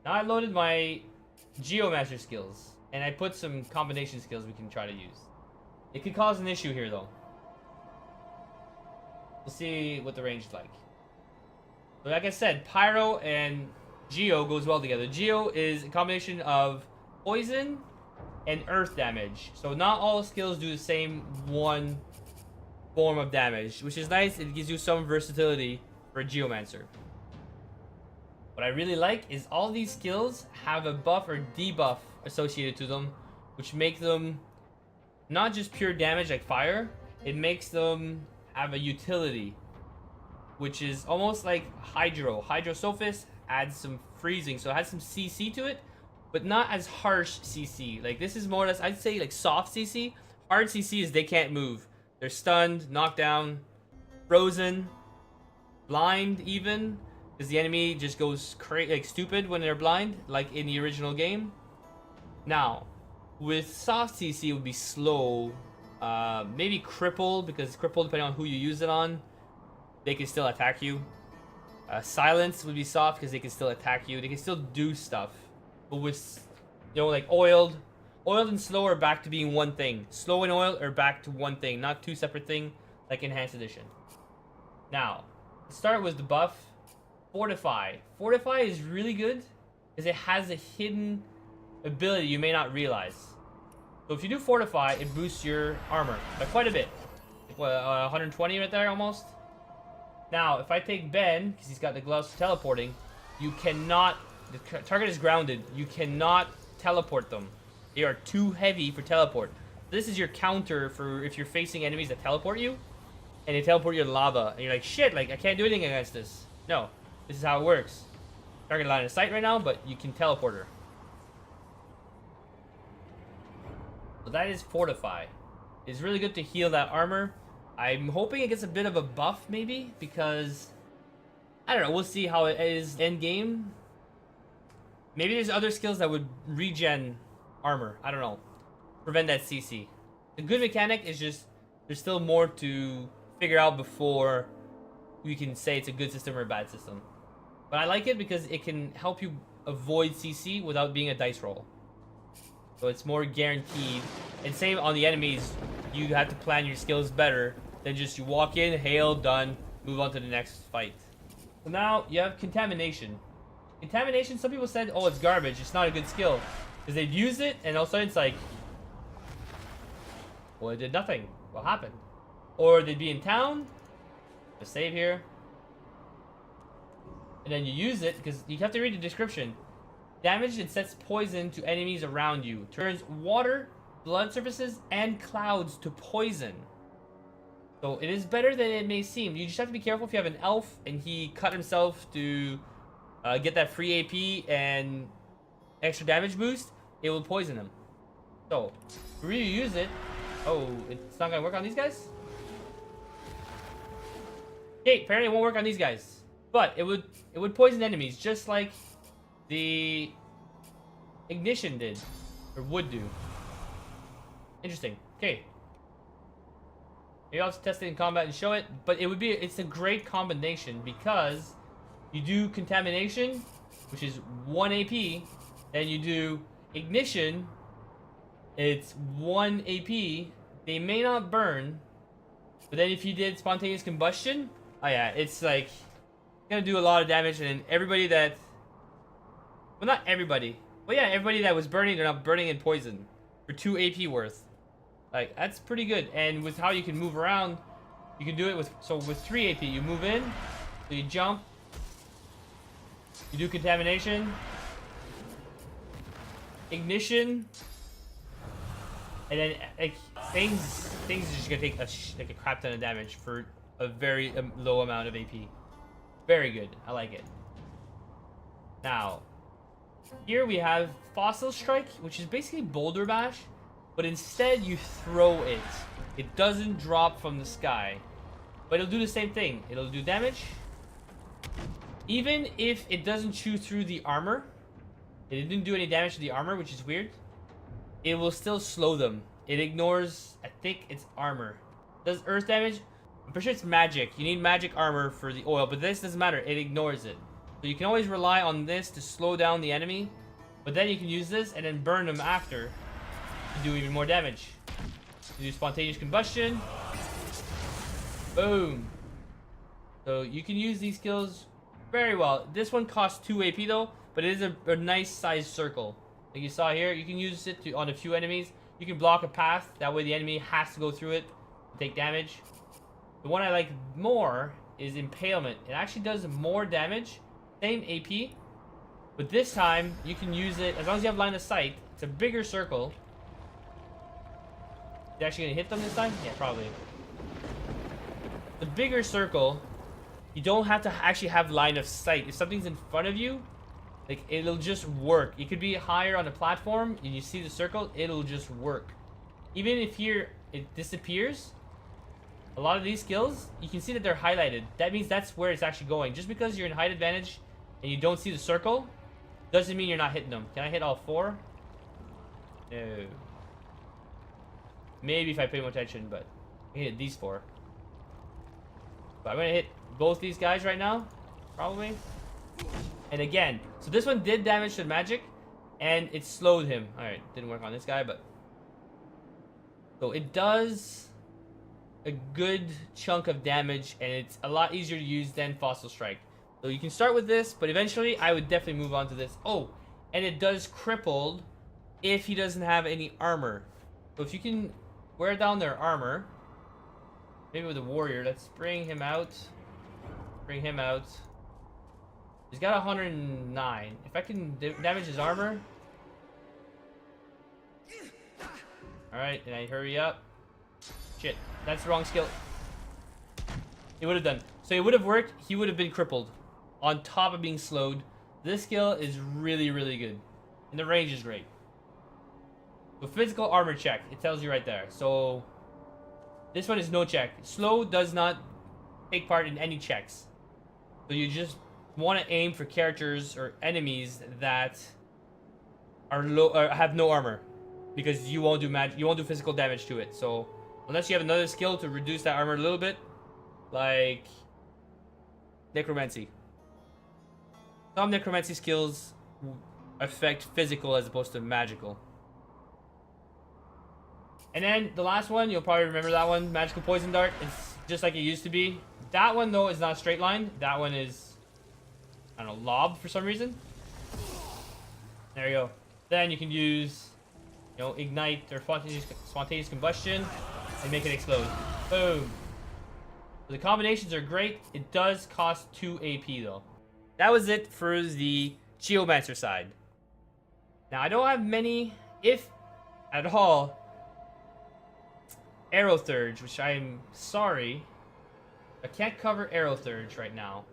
Now I loaded my Geomaster skills, and I put some combination skills we can try to use. It could cause an issue here, though. We'll see what the range is like. So like I said, Pyro and Geo goes well together. Geo is a combination of poison and earth damage. So not all skills do the same one form of damage, which is nice. It gives you some versatility for a Geomancer. What I really like is all these skills have a buff or debuff associated to them, which make them not just pure damage like fire, it makes them have a utility, which is almost like Hydro. Hydro Sophist adds some freezing, so it has some CC to it, but not as harsh CC. Like this is more or less, I'd say like soft CC. Hard CC is they can't move. They're stunned, knocked down, frozen, blind even, because the enemy just goes like stupid when they're blind, like in the original game. Now, with soft CC, it would be slow, maybe crippled, because crippled, depending on who you use it on, they can still attack you. Silence would be soft because they can still attack you. They can still do stuff. But with, you know, like oiled and slow are back to being one thing. Slow and oil are back to one thing, not two separate things like Enhanced Edition. Now, let's start with the buff. Fortify. Fortify is really good because it has a hidden ability you may not realize. So if you do Fortify, it boosts your armor by quite a bit. Like, what, 120 right there almost? Now, if I take Ben, because he's got the gloves for teleporting, you cannot, the target is grounded, you cannot teleport them. They are too heavy for teleport. This is your counter for if you're facing enemies that teleport you, and they teleport you to lava, and you're like, shit, like, I can't do anything against this. No, this is how it works. Target line of sight right now, but you can teleport her. So that is Fortify. It's really good to heal that armor. I'm hoping it gets a bit of a buff, maybe, because I don't know. We'll see how it is end game. Maybe there's other skills that would regen armor. I don't know. Prevent that CC. The good mechanic is just there's still more to figure out before we can say it's a good system or a bad system. But I like it because it can help you avoid CC without being a dice roll. So it's more guaranteed. And same on the enemies, you have to plan your skills better than just you walk in, hail, done, move on to the next fight. So now you have Contamination. Contamination, some people said, oh, it's garbage, it's not a good skill. Because they've used it, and all of a sudden it's like, well, it did nothing. What happened? Or they'd be in town, just save here, and then you use it, because you have to read the description. Damage and sets poison to enemies around you. Turns water, blood surfaces, and clouds to poison. So it is better than it may seem. You just have to be careful if you have an elf and he cut himself to get that free AP and extra damage boost, it will poison him. So, if you really use it... Oh, it's not going to work on these guys? Okay, apparently it won't work on these guys. But it would poison enemies, just like the Ignition did, or would do. Interesting. Okay. Maybe I'll have to test it in combat and show it, but it's a great combination because you do Contamination, which is 1 AP, and you do Ignition, it's 1 AP. They may not burn, but then if you did Spontaneous Combustion, oh yeah, it's like gonna do a lot of damage, and everybody that, well, not everybody, but yeah, everybody that was burning, they're not burning in poison for 2 AP worth. Like, that's pretty good. And with how you can move around, you can do it with, so with 3 AP, you move in, so you jump, you do Contamination, Ignition, and then like things are just gonna take like a crap ton of damage for a very low amount of AP. Very good. I like it. Now, here we have Fossil Strike, which is basically Boulder Bash, but instead you throw it. It doesn't drop from the sky, but it'll do the same thing. It'll do damage. Even if it doesn't chew through the armor, it didn't do any damage to the armor, which is weird, it will still slow them. It ignores, I think it's armor. Does earth damage? I'm pretty sure it's magic. You need magic armor for the oil, but this doesn't matter. It ignores it. So you can always rely on this to slow down the enemy, but then you can use this and then burn them after to do even more damage. You do spontaneous combustion. Boom. So you can use these skills very well. This one costs 2 AP though, but it is a nice sized circle. Like you saw here, you can use it on a few enemies. You can block a path, that way the enemy has to go through it to take damage. The one I like more is Impalement. It actually does more damage, same AP, but this time you can use it, as long as you have line of sight. It's a bigger circle. You actually gonna hit them this time? Yeah, probably. The bigger circle, you don't have to actually have line of sight. If something's in front of you, like, it'll just work. It could be higher on the platform and you see the circle, it'll just work. Even if here it disappears, a lot of these skills, you can see that they're highlighted. That means that's where it's actually going. Just because you're in height advantage and you don't see the circle, doesn't mean you're not hitting them. Can I hit all 4? No. Maybe if I pay more attention, but I can hit these 4. But I'm gonna hit both these guys right now, probably. And again, so this one did damage to the magic, and it slowed him. Alright, didn't work on this guy, but... So it does a good chunk of damage, and it's a lot easier to use than Fossil Strike. So you can start with this, but eventually I would definitely move on to this. Oh, and it does crippled if he doesn't have any armor. So if you can wear down their armor, maybe with a warrior, let's bring him out. Bring him out. He's got 109. If I can damage his armor. Alright, and I hurry up. Shit, that's the wrong skill. It would have done. So it would have worked. He would have been crippled. On top of being slowed. This skill is really, really good. And the range is great. So physical armor check. It tells you right there. So this one is no check. Slow does not take part in any checks. So you just want to aim for characters or enemies that are low or have no armor, because you won't do you won't do physical damage to it. So unless you have another skill to reduce that armor a little bit, like necromancy. Some necromancy skills affect physical as opposed to magical. And then the last one, you'll probably remember that one, magical poison dart. It's just like it used to be. That one though is not a straight line. That one is, I don't know, lob for some reason. There you go. Then you can use, you know, ignite or spontaneous combustion and make it explode. Boom. So the combinations are great. It does cost 2 AP though. That was it for the Geomancer side. Now I don't have many, if at all, Arrow Thurge, which I'm sorry, I can't cover Arrow Thurge right now.